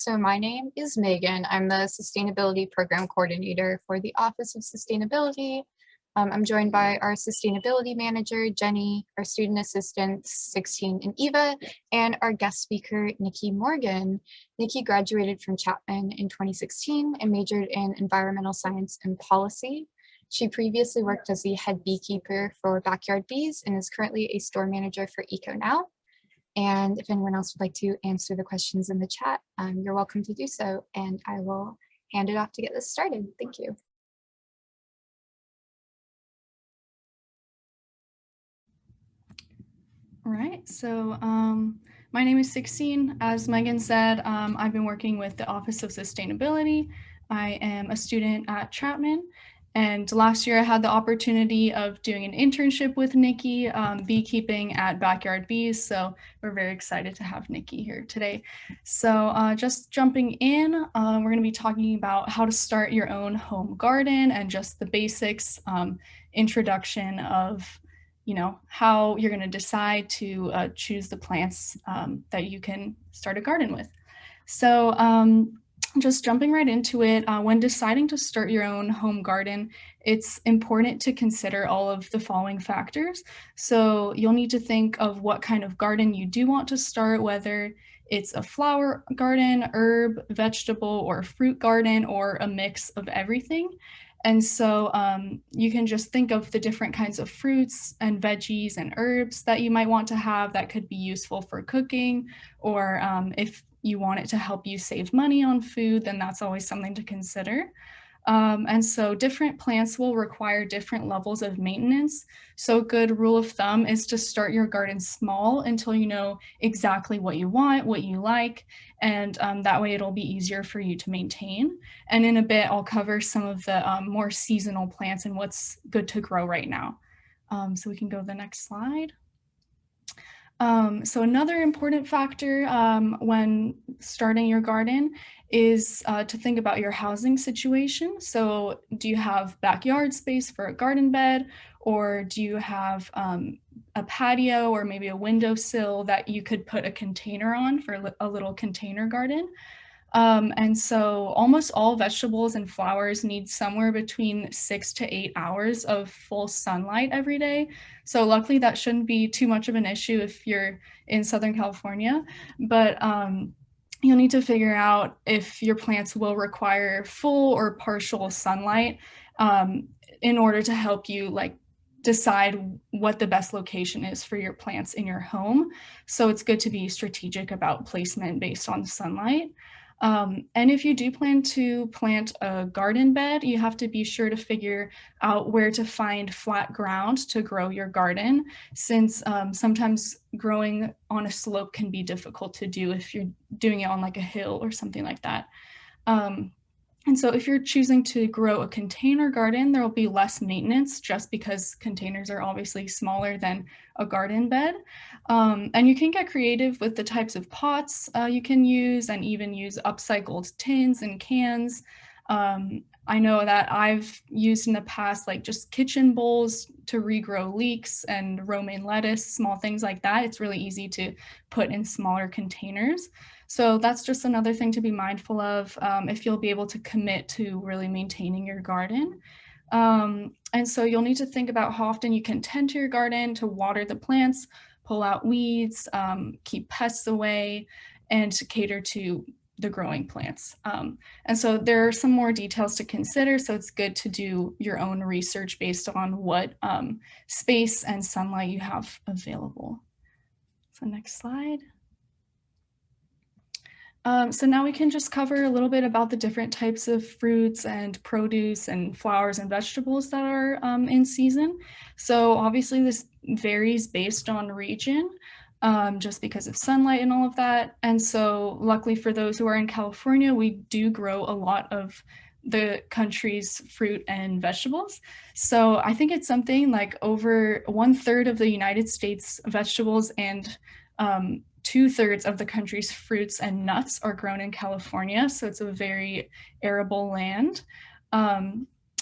So my name is Megan. I'm the Sustainability Program Coordinator for the Office of Sustainability. I'm joined by our Sustainability Manager, Jenny, our Student Assistants, 16 and Eva, and our guest speaker, Nikki Morgan. Nikki graduated from Chapman in 2016 and majored in Environmental Science and Policy. She previously worked as the head beekeeper for Backyard Bees and is currently a store manager for EcoNow. And if anyone else would like to answer the questions in the chat, you're welcome to do so. And I will hand it off to get this started. Thank you. All right, so my name is 16. As Megan said, I've been working with the Office of Sustainability. I am a student at Chapman. And last year I had the opportunity of doing an internship with Nikki, beekeeping at Backyard Bees. So we're very excited to have Nikki here today. So just jumping in, we're going to be talking about how to start your own home garden and just the basics, introduction of how you're going to decide to choose the plants that you can start a garden with. So just jumping right into it, when deciding to start your own home garden, it's important to consider all of the following factors. So you'll need to think of what kind of garden you do want to start, whether it's a flower garden, herb, vegetable, or fruit garden, or a mix of everything. And so you can just think of the different kinds of fruits and veggies and herbs that you might want to have that could be useful for cooking, or if you want it to help you save money on food, then that's always something to consider. And so different plants will require different levels of maintenance. So a good rule of thumb is to start your garden small until you know exactly what you want, what you like, and that way it'll be easier for you to maintain. And in a bit, I'll cover some of the more seasonal plants and what's good to grow right now. So we can go to the next slide. So another important factor when starting your garden is to think about your housing situation. So do you have backyard space for a garden bed, or do you have a patio or maybe a windowsill that you could put a container on for a little container garden? And so almost all vegetables and flowers need somewhere between 6 to 8 hours of full sunlight every day. So luckily that shouldn't be too much of an issue if you're in Southern California, but you'll need to figure out if your plants will require full or partial sunlight in order to help you decide what the best location is for your plants in your home. So it's good to be strategic about placement based on sunlight. And if you do plan to plant a garden bed, you have to be sure to figure out where to find flat ground to grow your garden, since sometimes growing on a slope can be difficult to do if you're doing it on like a hill or something like that. And so if you're choosing to grow a container garden, there will be less maintenance just because containers are obviously smaller than a garden bed. And you can get creative with the types of pots you can use, and even use upcycled tins and cans. I know that I've used in the past, like just kitchen bowls to regrow leeks and romaine lettuce, small things like that. It's really easy to put in smaller containers. So that's just another thing to be mindful of if you'll be able to commit to really maintaining your garden. And so you'll need to think about how often you can tend to your garden to water the plants, pull out weeds, keep pests away, and to cater to the growing plants. And so there are some more details to consider. So it's good to do your own research based on what space and sunlight you have available. So next slide. So now we can just cover a little bit about the different types of fruits and produce and flowers and vegetables that are in season. So obviously this varies based on region, just because of sunlight and all of that. And so luckily for those who are in California, we do grow a lot of the country's fruit and vegetables. So I think it's something like over 1/3 of the United States vegetables and 2/3 of the country's fruits and nuts are grown in California. So it's a very arable land.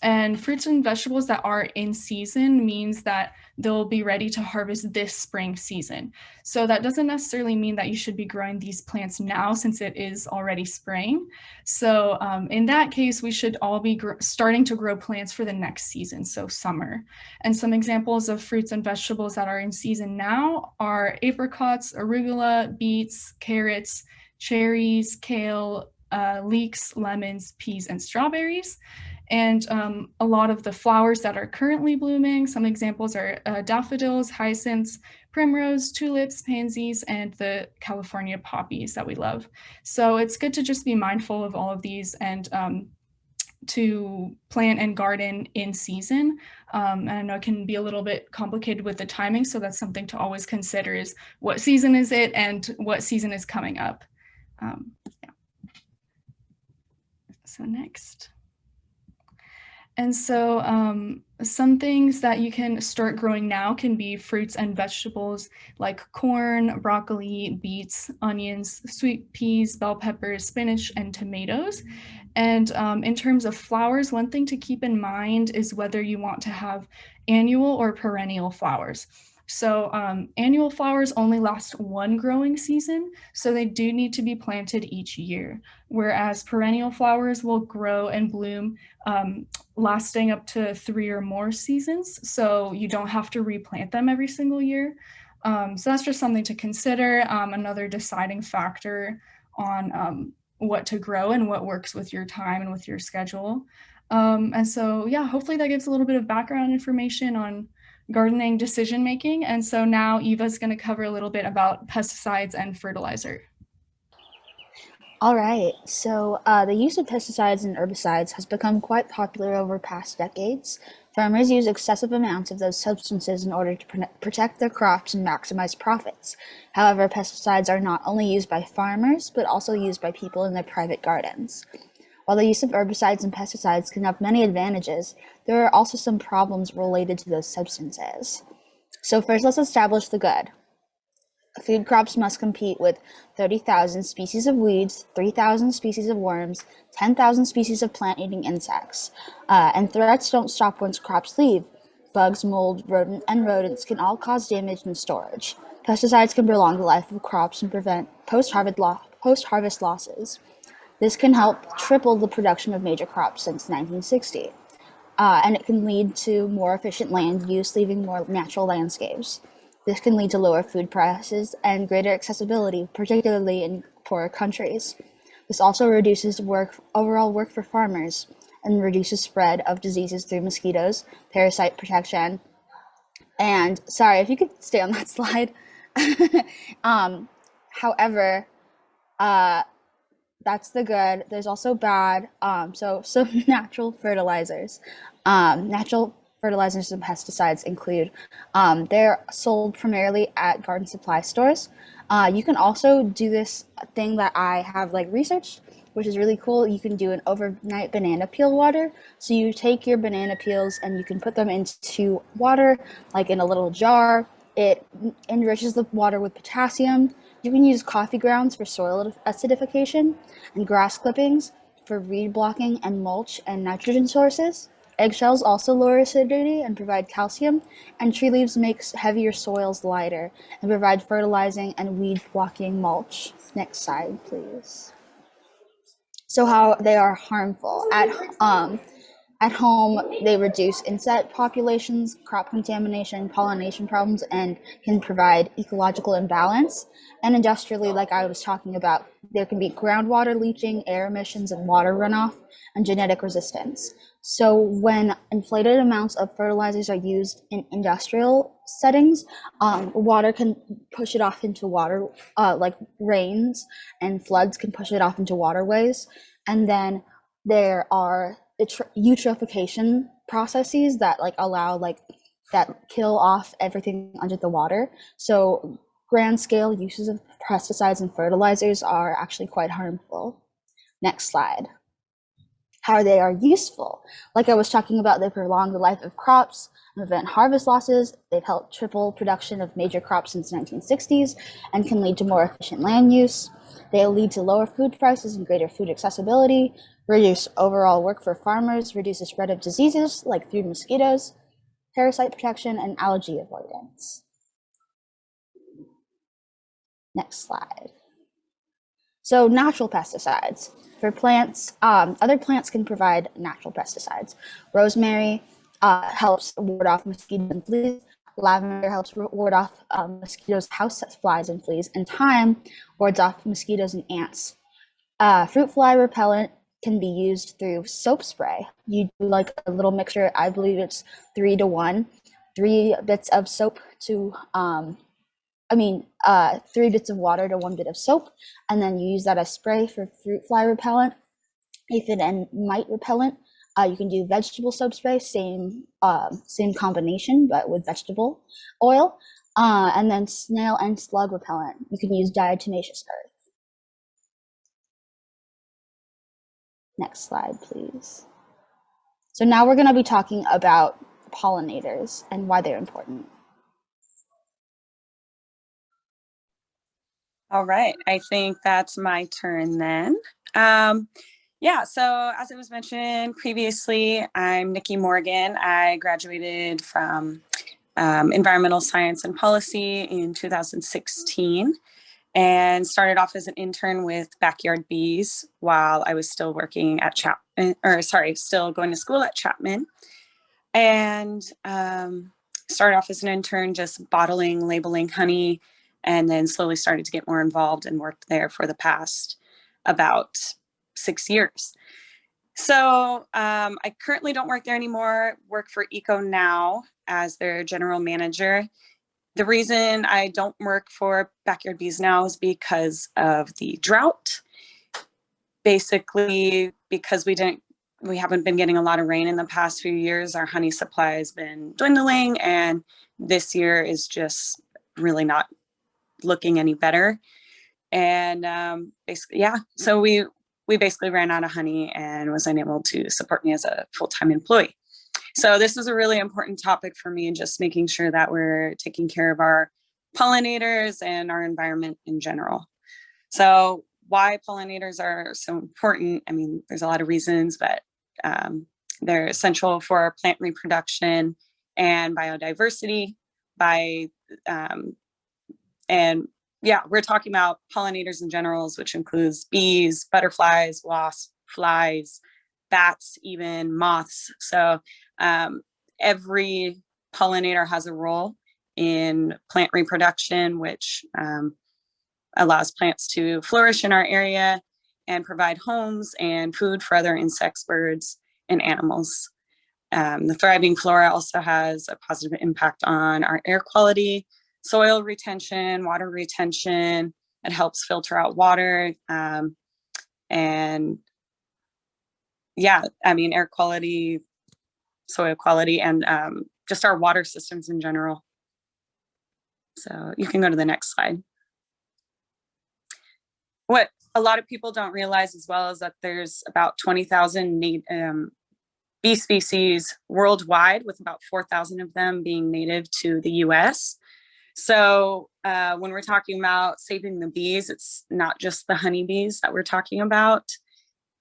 And fruits and vegetables that are in season means that they'll be ready to harvest this spring season. So that doesn't necessarily mean that you should be growing these plants now since it is already spring. So in that case, we should all be starting to grow plants for the next season, so summer. And some examples of fruits and vegetables that are in season now are apricots, arugula, beets, carrots, cherries, kale, leeks, lemons, peas, and strawberries. And a lot of the flowers that are currently blooming, some examples are daffodils, hyacinths, primrose, tulips, pansies, and the California poppies that we love. So it's good to just be mindful of all of these and to plant and garden in season. And I know it can be a little bit complicated with the timing, so that's something to always consider is what season is it and what season is coming up. Yeah. So next. And so some things that you can start growing now can be fruits and vegetables like corn, broccoli, beets, onions, sweet peas, bell peppers, spinach, and tomatoes. And in terms of flowers, one thing to keep in mind is whether you want to have annual or perennial flowers. So annual flowers only last one growing season, so they do need to be planted each year, whereas perennial flowers will grow and bloom lasting up to 3 or more seasons, so you don't have to replant them every single year. So that's just something to consider, another deciding factor on what to grow and what works with your time and with your schedule. And so, yeah, hopefully that gives a little bit of background information on gardening decision making. And so now Eva's going to cover a little bit about pesticides and fertilizer. All right, so the use of pesticides and herbicides has become quite popular over past decades. Farmers use excessive amounts of those substances in order to protect their crops and maximize profits. However, pesticides are not only used by farmers, but also used by people in their private gardens. While the use of herbicides and pesticides can have many advantages, there are also some problems related to those substances. So first, let's establish the good. Food crops must compete with 30,000 species of weeds, 3,000 species of worms, 10,000 species of plant-eating insects. And threats don't stop once crops leave. Bugs, mold, and rodents can all cause damage in storage. Pesticides can prolong the life of crops and prevent post-harvest losses. This can help triple the production of major crops since 1960. And it can lead to more efficient land use, leaving more natural landscapes. This can lead to lower food prices and greater accessibility, particularly in poorer countries. This also reduces overall work for farmers and reduces spread of diseases through mosquitoes, parasite protection, and sorry if you could stay on that slide. However, that's the good. There's also bad. So natural fertilizers. Natural fertilizers and pesticides include, they're sold primarily at garden supply stores. You can also do this thing that I have researched, which is really cool. You can do an overnight banana peel water. So you take your banana peels and you can put them into water, like in a little jar. It enriches the water with potassium. You can use coffee grounds for soil acidification and grass clippings for weed blocking and mulch and nitrogen sources. Eggshells also lower acidity and provide calcium, and tree leaves makes heavier soils lighter and provide fertilizing and weed blocking mulch. Next slide, please. So how they are harmful. At home, they reduce insect populations, crop contamination, pollination problems, and can provide ecological imbalance. And industrially, like I was talking about, there can be groundwater leaching, air emissions, and water runoff, and genetic resistance. So when inflated amounts of fertilizers are used in industrial settings, water can push it off into water, like rains and floods can push it off into waterways. And then there are eutrophication processes that allow that kill off everything under the water. So grand scale uses of pesticides and fertilizers are actually quite harmful. Next slide. how they are useful. Like I was talking about, they prolong the life of crops, prevent harvest losses. They've helped triple production of major crops since the 1960s and can lead to more efficient land use. They lead to lower food prices and greater food accessibility, reduce overall work for farmers, reduce the spread of diseases like through mosquitoes, parasite protection, and allergy avoidance. Next slide. So natural pesticides. For plants, other plants can provide natural pesticides. Rosemary helps ward off mosquitoes and fleas. Lavender helps ward off mosquitoes, house flies, and fleas. And thyme wards off mosquitoes and ants. Fruit fly repellent can be used through soap spray. You do like a little mixture, I believe it's 3 to 1, 3 bits of soap to 3 bits of water to 1 bit of soap, and then you use that as spray for fruit fly repellent. Aphid and mite repellent, you can do vegetable soap spray, same combination, but with vegetable oil. And then snail and slug repellent, you can use diatomaceous earth. Next slide, please. So now we're going to be talking about pollinators and why they're important. All right, I think that's my turn then. Yeah, so as it was mentioned previously, I'm Nikki Morgan. I graduated from environmental science and policy in 2016 and started off as an intern with Backyard Bees while I was still working at still going to school at Chapman. And started off as an intern just bottling, labeling honey, and then slowly started to get more involved and worked there for the past about 6 years. So I currently don't work there anymore, work for Eco Now as their general manager. The reason I don't work for Backyard Bees now is because of the drought. Basically, because we haven't been getting a lot of rain in the past few years, our honey supply has been dwindling, and this year is just really not looking any better. And basically, yeah, so we basically ran out of honey and was unable to support me as a full-time employee. So this is a really important topic for me, and just making sure that we're taking care of our pollinators and our environment in general. So why pollinators are so important, I mean, there's a lot of reasons, but they're essential for plant reproduction and biodiversity. And yeah, we're talking about pollinators in general, which includes bees, butterflies, wasps, flies, bats, even moths. So every pollinator has a role in plant reproduction, which allows plants to flourish in our area and provide homes and food for other insects, birds, and animals. The thriving flora also has a positive impact on our air quality, soil retention, water retention. It helps filter out water. And yeah, I mean, air quality, soil quality, and just our water systems in general. So you can go to the next slide. What a lot of people don't realize as well is that there's about 20,000 bee species worldwide, with about 4,000 of them being native to the US. So when we're talking about saving the bees, it's not just the honeybees that we're talking about.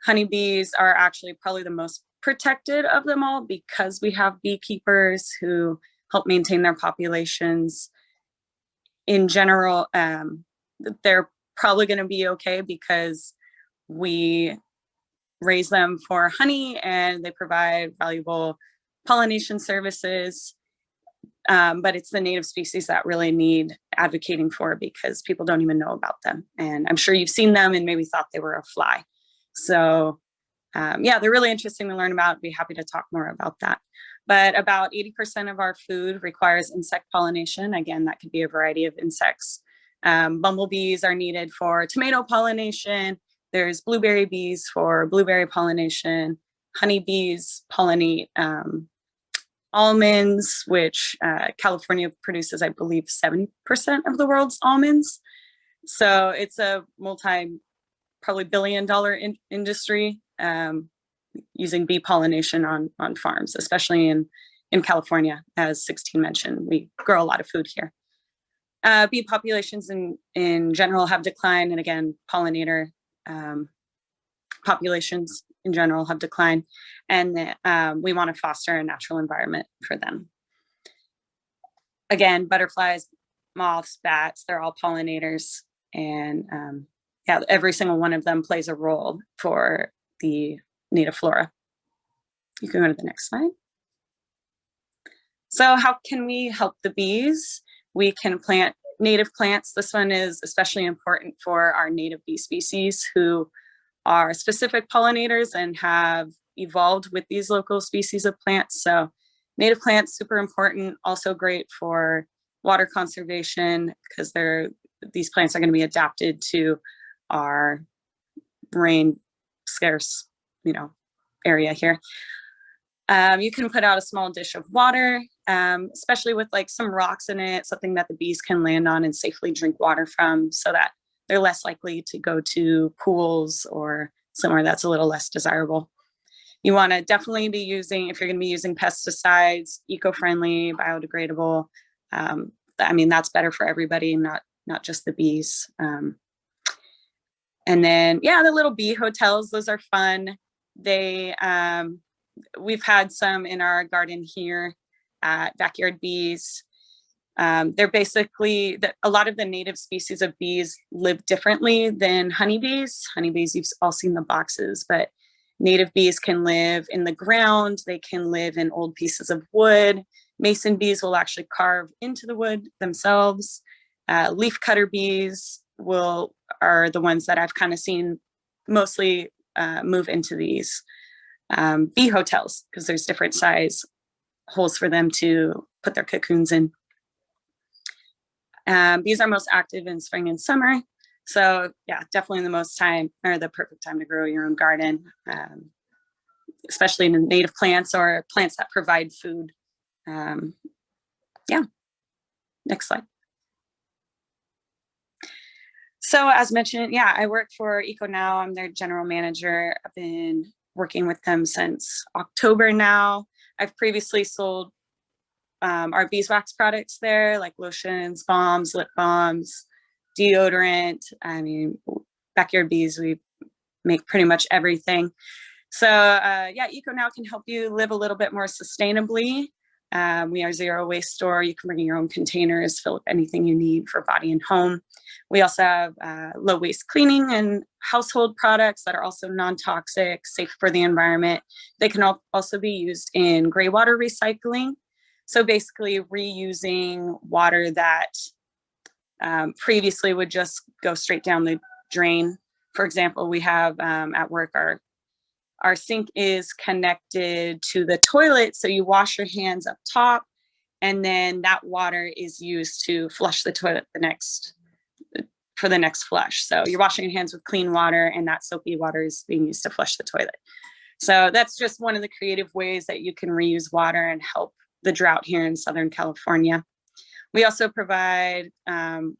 Honeybees are actually probably the most protected of them all, because we have beekeepers who help maintain their populations. In general, they're probably going to be okay because we raise them for honey and they provide valuable pollination services. But it's the native species that really need advocating for, because people don't even know about them. And I'm sure you've seen them and maybe thought they were a fly. So yeah, they're really interesting to learn about. I'd be happy to talk more about that. But about 80% of our food requires insect pollination. Again, that could be a variety of insects. Bumblebees are needed for tomato pollination. There's blueberry bees for blueberry pollination. Honeybees pollinate almonds, which California produces, I believe, 70% of the world's almonds. So it's a probably $1 billion industry. using bee pollination on farms, especially in California. As 16 mentioned, we grow a lot of food here. Bee populations in general have declined, and again, pollinator populations in general have declined, and we want to foster a natural environment for them. Again, butterflies, moths, bats, they're all pollinators, and yeah, every single one of them plays a role for the native flora. You can go to the next slide. So how can we help the bees? We can plant native plants. This one is especially important for our native bee species who are specific pollinators and have evolved with these local species of plants. So native plants, super important, also great for water conservation because these plants are going to be adapted to our rain scarce, area here. You can put out a small dish of water, especially with like some rocks in it, something that the bees can land on and safely drink water from, so that they're less likely to go to pools or somewhere that's a little less desirable. You want to definitely be using, if you're going to be using pesticides, eco-friendly, biodegradable. I mean, that's better for everybody, not just the bees. And then, yeah, the little bee hotels, those are fun. We've had some in our garden here at Backyard Bees. They're basically, a lot of the native species of bees live differently than honeybees. Honeybees, you've all seen the boxes, but native bees can live in the ground. They can live in old pieces of wood. Mason bees will actually carve into the wood themselves. Leafcutter bees are the ones that I've kind of seen mostly move into these bee hotels, because there's different size holes for them to put their cocoons in. Bees are most active in spring and summer. So yeah, definitely the perfect time to grow your own garden, especially in native plants or plants that provide food. Yeah, next slide. So as mentioned, yeah, I work for EcoNow. I'm their general manager. I've been working with them since October now. I've previously sold our beeswax products there, like lotions, balms, lip balms, deodorant. I mean, Backyard Bees, we make pretty much everything. So yeah, EcoNow can help you live a little bit more sustainably. We are a zero waste store. You can bring your own containers, fill up anything you need for body and home. We also have low waste cleaning and household products that are also non-toxic, safe for the environment. They can also be used in gray water recycling. So basically reusing water that previously would just go straight down the drain. For example, we have at work, our sink is connected to the toilet. So you wash your hands up top, and then that water is used to flush the toilet for the next flush. So you're washing your hands with clean water, and that soapy water is being used to flush the toilet. So that's just one of the creative ways that you can reuse water and help the drought here in Southern California. We also provide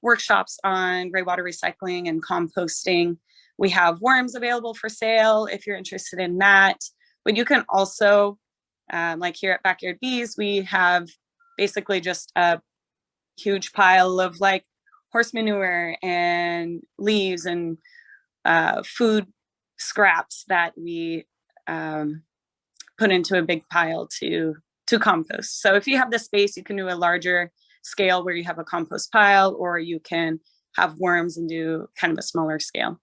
workshops on gray water recycling and composting. We have worms available for sale if you're interested in that. But you can also, like here at Backyard Bees, we have basically just a huge pile of like horse manure and leaves and food scraps that we put into a big pile to compost. So if you have the space, you can do a larger scale where you have a compost pile, or you can have worms and do kind of a smaller scale.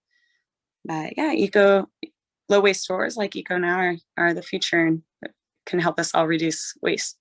But yeah, low waste stores like EcoNow are the future and can help us all reduce waste.